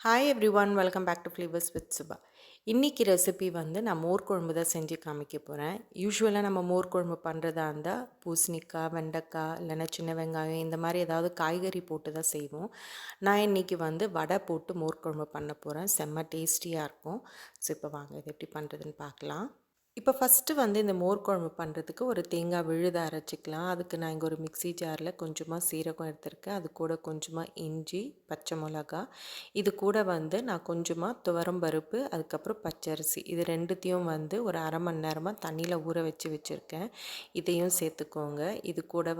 Hi everyone, welcome back to flavours with Subha. இன்றைக்கி recipe நான் மோர் குழம்பு தான் செஞ்சு காமிக்க போகிறேன். யூஸ்வலாக நம்ம மோர் குழம்பு பண்ணுறதா இருந்தால் பூசணிக்காய், வெண்டைக்காய் இல்லைன்னா சின்ன வெங்காயம் இந்த மாதிரி ஏதாவது காய்கறி போட்டு தான் செய்வோம். நான் இன்றைக்கி வடை போட்டு மோர் குழம்பு பண்ண போகிறேன். செம்ம டேஸ்டியாக இருக்கும். ஸோ இப்போ வாங்க இது எப்படி பண்ணுறதுன்னு பார்க்கலாம். இப்போ ஃபஸ்ட்டு இந்த மோர் குழம்பு பண்ணுறதுக்கு ஒரு தேங்காய் விழுத அரைச்சிக்கலாம். அதுக்கு நான் இங்கே ஒரு மிக்ஸி ஜாரில் கொஞ்சமாக சீரகம் எடுத்திருக்கேன். அது கூட கொஞ்சமாக இஞ்சி, பச்சை மிளகா, இது கூட நான் கொஞ்சமாக துவரம் பருப்பு, அதுக்கப்புறம் பச்சரிசி இது ரெண்டுத்தையும் ஒரு அரை மணி நேரமாக தண்ணியில் ஊற வச்சுருக்கேன். இதையும் சேர்த்துக்கோங்க. இது கூட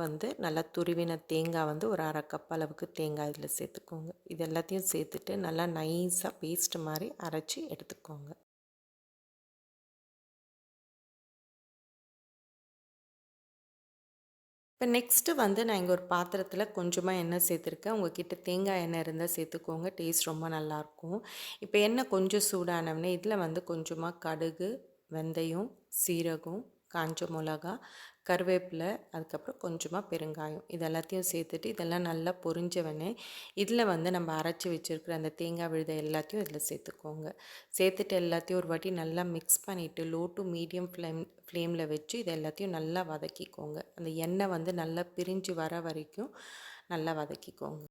நல்லா துருவின தேங்காய் ஒரு அரை கப் அளவுக்கு தேங்காய் இதில் சேர்த்துக்கோங்க. இது எல்லாத்தையும் சேர்த்துட்டு நல்லா நைஸாக பேஸ்ட் மாதிரி அரைச்சி எடுத்துக்கோங்க. இப்போ நெக்ஸ்ட்டு நான் இங்கே ஒரு பாத்திரத்தில் கொஞ்சமாக எண்ணெய் சேர்த்துருக்கேன். உங்கள்கிட்ட தேங்காய் எண்ணெய் இருந்தால் சேர்த்துக்கோங்க. டேஸ்ட் ரொம்ப நல்லாயிருக்கும். இப்போ எண்ணெய் கொஞ்சம் சூடானவுடனே இதில் கொஞ்சமாக கடுகு, வெந்தயம், சீரகம், காஞ்ச மிளகா, கருவேப்பிலை, அதுக்கப்புறம் கொஞ்சமாக பெருங்காயம் இது எல்லாத்தையும் சேர்த்துட்டு இதெல்லாம் நல்லா பொரிஞ்சவொடனே இதில் நம்ம அரைச்சி வச்சுருக்கிற அந்த தேங்காய் விழுதை எல்லாத்தையும் இதில் சேர்த்துக்கோங்க. சேர்த்துட்டு எல்லாத்தையும் ஒரு வாட்டி நல்லா மிக்ஸ் பண்ணிவிட்டு லோ டு மீடியம் ஃப்ளேமில் வச்சு இது எல்லாத்தையும் நல்லா வதக்கிக்கோங்க. அந்த எண்ணெய் நல்லா பிரிஞ்சு வர வரைக்கும் நல்லா வதக்கிக்கோங்க.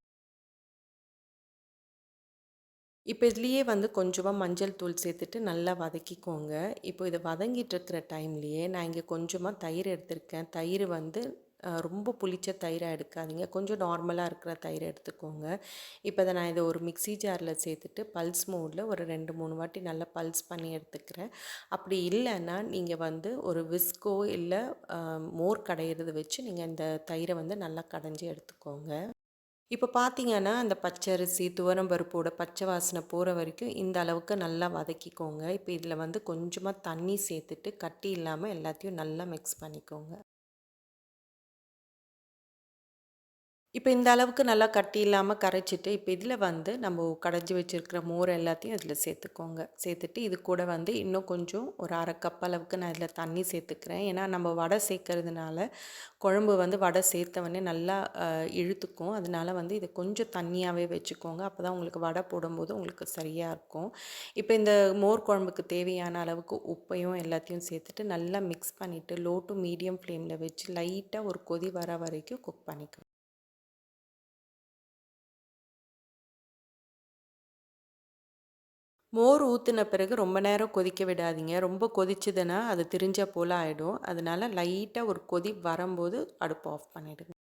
இப்போ இதுலேயே கொஞ்சமாக மஞ்சள் தூள் சேர்த்துட்டு நல்லா வதக்கிக்கோங்க. இப்போ இதை வதங்கிட்டு இருக்கிற டைம்லேயே நான் இங்கே கொஞ்சமாக தயிர் எடுத்திருக்கேன். தயிர் ரொம்ப புளிச்ச தயிராக எடுக்காதீங்க. கொஞ்சம் நார்மலாக இருக்கிற தயிர் எடுத்துக்கோங்க. இப்போ இதை ஒரு மிக்ஸி ஜாரில் சேர்த்துட்டு பல்ஸ் மோடில் ஒரு 2-3 வாட்டி நல்லா பல்ஸ் பண்ணி எடுத்துக்கிறேன். அப்படி இல்லைன்னா நீங்கள் ஒரு விஸ்கோ இல்லை மோர் கடையிறது வச்சு நீங்கள் இந்த தயிரை நல்லா கடைஞ்சி எடுத்துக்கோங்க. இப்போ பார்த்தீங்கன்னா, அந்த பச்சரிசி, துவரம் பருப்போட பச்சை வாசனை போகிற வரைக்கும் இந்த அளவுக்கு நல்லா வதக்கிக்கோங்க. இப்போ இதில் கொஞ்சமாக தண்ணி சேர்த்துட்டு கட்டி இல்லாமல் எல்லாத்தையும் நல்லா மிக்ஸ் பண்ணிக்கோங்க. இப்போ இந்த அளவுக்கு நல்லா கட்டி இல்லாமல் கரைச்சிட்டு, இப்போ இதில் நம்ம கடைஞ்சி வச்சுருக்கிற மோர் எல்லாத்தையும் இதில் சேர்த்துக்கோங்க. சேர்த்துட்டு இது கூட இன்னும் கொஞ்சம் ஒரு அரை கப் அளவுக்கு நான் இதில் தண்ணி சேர்த்துக்கிறேன். ஏன்னா நம்ம வடை சேர்க்கறதுனால குழம்பு வடை சேர்த்தவொடனே நல்லா இழுத்துக்கும். அதனால இதை கொஞ்சம் தண்ணியாகவே வச்சுக்கோங்க. அப்போ தான் உங்களுக்கு வடை போடும்போது உங்களுக்கு சரியாக இருக்கும். இப்போ இந்த மோர் குழம்புக்கு தேவையான அளவுக்கு உப்பையும் எல்லாத்தையும் சேர்த்துட்டு நல்லா மிக்ஸ் பண்ணிவிட்டு லோ டு மீடியம் ஃப்ளேமில் வச்சு லைட்டாக ஒரு கொதி வர வரைக்கும் குக் பண்ணிக்கணும். மோர் ஊற்றின பிறகு ரொம்ப நேரம் கொதிக்க விடாதீங்க. ரொம்ப கொதிச்சதுன்னா அது திரிஞ்ச போல் ஆகிடும். அதனால லைட்டாக ஒரு கொதி வரும்போது அடுப்பு ஆஃப் பண்ணிவிடுங்க.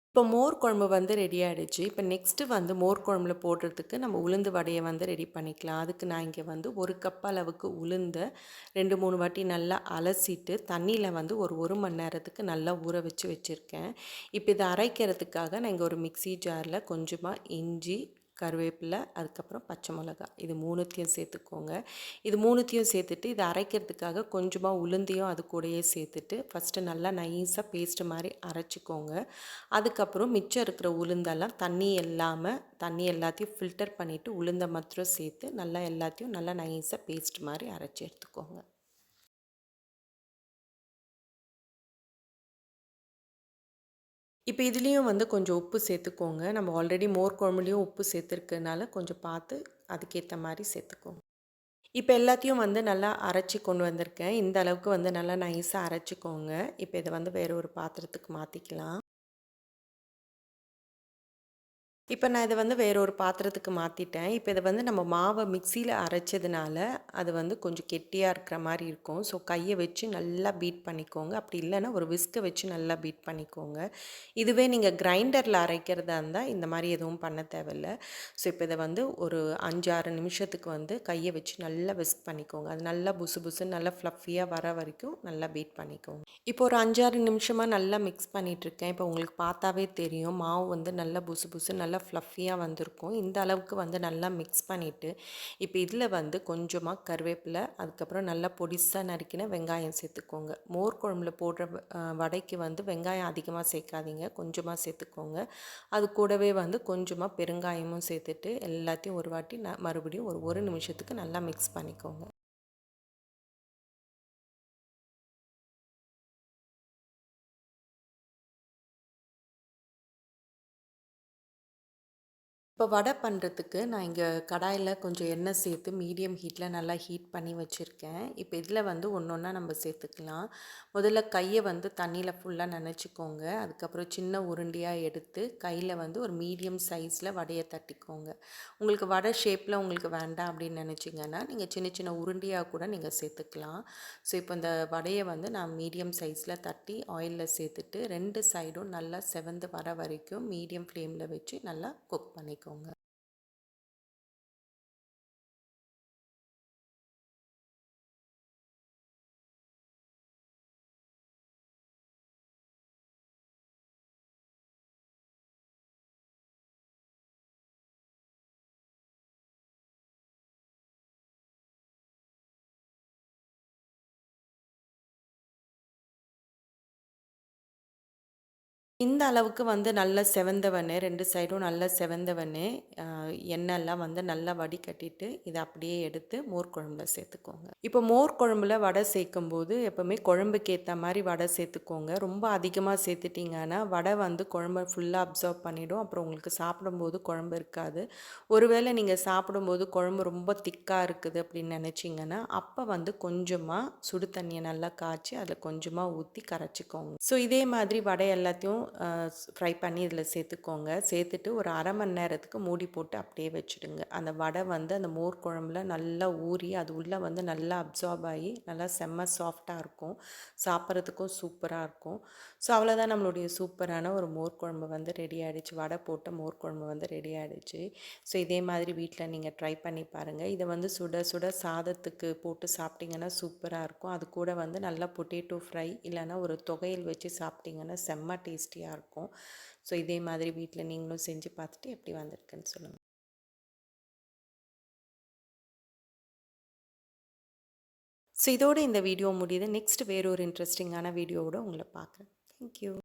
இப்போ மோர் குழம்பு ரெடி ஆகிடுச்சு. இப்போ நெக்ஸ்ட்டு மோர் குழம்புல போடுறதுக்கு நம்ம உளுந்து வடையை ரெடி பண்ணிக்கலாம். அதுக்கு நான் இங்கே ஒரு கப் அளவுக்கு உளுந்த 2-3 வாட்டி நல்லா அலசிட்டு தண்ணியில் ஒரு மணி நேரத்துக்கு நல்லா ஊற வச்சுருக்கேன். இப்போ இதை அரைக்கிறதுக்காக நான் இங்கே ஒரு மிக்ஸி ஜாரில் கொஞ்சமாக இஞ்சி, கருவேப்பிலை, அதுக்கப்புறம் பச்சை மிளகாய் இது 3த்தையும் சேர்த்துக்கோங்க. இது 3த்தையும் சேர்த்துட்டு இதை அரைக்கிறதுக்காக கொஞ்சமாக உளுந்தையும் அது கூடயே சேர்த்துட்டு ஃபஸ்ட்டு நல்லா நைஸாக பேஸ்ட் மாதிரி அரைச்சிக்கோங்க. அதுக்கப்புறம் மிச்சம் இருக்கிற உளுந்தெல்லாம் தண்ணி எல்லாத்தையும் ஃபில்டர் பண்ணிவிட்டு உளுந்தை மாத்திரம் சேர்த்து நல்லா எல்லாத்தையும் நல்லா நைஸாக பேஸ்ட் மாதிரி அரைச்சி எடுத்துக்கோங்க. இப்போ இதுலேயும் கொஞ்சம் உப்பு சேர்த்துக்கோங்க. நம்ம ஆல்ரெடி மோர் குழம்புலேயும் உப்பு சேர்த்துருக்கனால கொஞ்சம் பார்த்து அதுக்கேற்ற மாதிரி சேர்த்துக்கோங்க. இப்போ எல்லாத்தையும் நல்லா அரைச்சி கொண்டு வந்திருக்கேன். இந்த அளவுக்கு நல்லா நைஸாக அரைச்சிக்கோங்க. இப்போ இதை வேறு ஒரு பாத்திரத்துக்கு மாற்றிக்கலாம். இப்போ நான் இதை வேற ஒரு பாத்திரத்துக்கு மாற்றிட்டேன். இப்போ இதை நம்ம மாவை மிக்சியில் அரைச்சதுனால அது கொஞ்சம் கெட்டியாக இருக்கிற மாதிரி இருக்கும். ஸோ கையை வச்சு நல்லா பீட் பண்ணிக்கோங்க. அப்படி இல்லைன்னா ஒரு விஸ்கை வச்சு நல்லா பீட் பண்ணிக்கோங்க. இதுவே நீங்கள் கிரைண்டரில் அரைக்கிறதா இருந்தால் இந்த மாதிரி எதுவும் பண்ண தேவையில்ல. ஸோ இப்போ இதை ஒரு 5-6 நிமிஷத்துக்கு கையை வச்சு நல்லா விஸ்க் பண்ணிக்கோங்க. அது நல்லா புசு புசுன்னு நல்லா ஃப்ளஃபியாக வர வரைக்கும் நல்லா பீட் பண்ணிக்கோங்க. இப்போ ஒரு 5-6 நிமிஷமாக நல்லா மிக்ஸ் பண்ணிகிட்ருக்கேன். இப்போ உங்களுக்கு பார்த்தாவே தெரியும் மாவு நல்லா புசு புசு நல்லா ஃப்ளஃபியாக வந்திருக்கும். இந்த அளவுக்கு நல்லா மிக்ஸ் பண்ணிவிட்டு இப்போ இதில் கொஞ்சமாக கருவேப்பிலை, அதுக்கப்புறம் நல்லா பொடிசாக நறுக்கின வெங்காயம் சேர்த்துக்கோங்க. மோர் குழம்புல போடுற வடைக்கு வெங்காயம் அதிகமாக சேர்க்காதீங்க, கொஞ்சமாக சேர்த்துக்கோங்க. அது கூடவே கொஞ்சமாக பெருங்காயமும் சேர்த்துட்டு எல்லாத்தையும் ஒரு வாட்டி மறுபடியும் ஒரு நிமிஷத்துக்கு நல்லா மிக்ஸ் பண்ணிக்கோங்க. இப்போ வடை பண்ணுறதுக்கு நான் இங்கே கடாயில் கொஞ்சம் எண்ணெய் சேர்த்து மீடியம் ஹீட்டில் நல்லா ஹீட் பண்ணி வச்சுருக்கேன். இப்போ இதில் வந்து ஒன்று ஒன்றா நம்ம சேர்த்துக்கலாம். முதல்ல கையை வந்து தண்ணியில் ஃபுல்லாக நனைச்சிக்கோங்க. அதுக்கப்புறம் சின்ன உருண்டையாக எடுத்து கையில் வந்து ஒரு மீடியம் சைஸில் வடையை தட்டிக்கோங்க. உங்களுக்கு வடை ஷேப்பில் உங்களுக்கு வேண்டாம் அப்படின்னு நினச்சிங்கன்னா நீங்கள் சின்ன சின்ன உருண்டையாக கூட நீங்கள் சேர்த்துக்கலாம். ஸோ இப்போ இந்த வடையை வந்து நான் மீடியம் சைஸில் தட்டி ஆயிலில் சேர்த்துட்டு 2 சைடும் நல்லா செவந்து வர வரைக்கும் மீடியம் ஃப்ளேமில் வச்சு நல்லா குக் பண்ணிக்கோங்க. இந்த அளவுக்கு வந்து நல்லா செவந்தவொன்னே 2 சைடும் நல்லா செவந்தவொன்னே எண்ணெய்லாம் வந்து நல்லா வடிகட்டிட்டு இதை அப்படியே எடுத்து மோர் குழம்புல சேர்த்துக்கோங்க. இப்போ மோர் குழம்புல வடை சேர்க்கும்போது எப்போவுமே குழம்புக்கு ஏற்ற மாதிரி வடை சேர்த்துக்கோங்க. ரொம்ப அதிகமாக சேர்த்துட்டிங்கன்னா வடை வந்து குழம்பை ஃபுல்லாக அப்சர்வ் பண்ணிவிடும். அப்புறம் உங்களுக்கு சாப்பிடும்போது குழம்பு இருக்காது. ஒருவேளை நீங்கள் சாப்பிடும்போது குழம்பு ரொம்ப திக்காக இருக்குது அப்படின்னு நினச்சிங்கன்னா அப்போ வந்து கொஞ்சமாக சுடு தண்ணியை நல்லா காய்ச்சி அதில் கொஞ்சமாக ஊற்றி கரைச்சிக்கோங்க. ஸோ இதே மாதிரி வடை எல்லாத்தையும் ஃப்ரை பண்ணி இதில் சேர்த்துக்கோங்க. சேர்த்துட்டு ஒரு அரை மணி நேரத்துக்கு மூடி போட்டு அப்படியே வச்சுடுங்க. அந்த வடை வந்து அந்த மோர் குழம்புல நல்லா ஊறி அது உள்ளே வந்து நல்லா அப்சார்ப் ஆகி நல்லா செம்ம சாஃப்டாக இருக்கும். சாப்பிட்றதுக்கும் சூப்பராக இருக்கும். ஸோ அவ்வளோதான், நம்மளுடைய சூப்பரான ஒரு மோர் குழம்பு வந்து ரெடி ஆகிடுச்சு. வடை போட்ட மோர் குழம்பு வந்து ரெடி ஆகிடுச்சு. ஸோ இதே மாதிரி வீட்டில் நீங்கள் ட்ரை பண்ணி பாருங்கள். இதை வந்து சுட சுட சாதத்துக்கு போட்டு சாப்பிட்டிங்கன்னா சூப்பராக இருக்கும். அது கூட வந்து நல்லா பொட்டேட்டோ ஃப்ரை இல்லைன்னா ஒரு தொகையல் வச்சு சாப்பிட்டிங்கன்னா செம்ம டேஸ்டியாக இருக்கும். ஸோ இதே மாதிரி வீட்டில் நீங்களும் செஞ்சு பார்த்துட்டு எப்படி வந்திருக்குன்னு சொல்லுங்கள். ஸோ இதோட இந்த வீடியோ முடியுது. நெக்ஸ்ட் வேறு ஒரு இன்ட்ரெஸ்டிங்கான வீடியோவோட உங்களை பார்க்குறேன். தேங்க்யூ.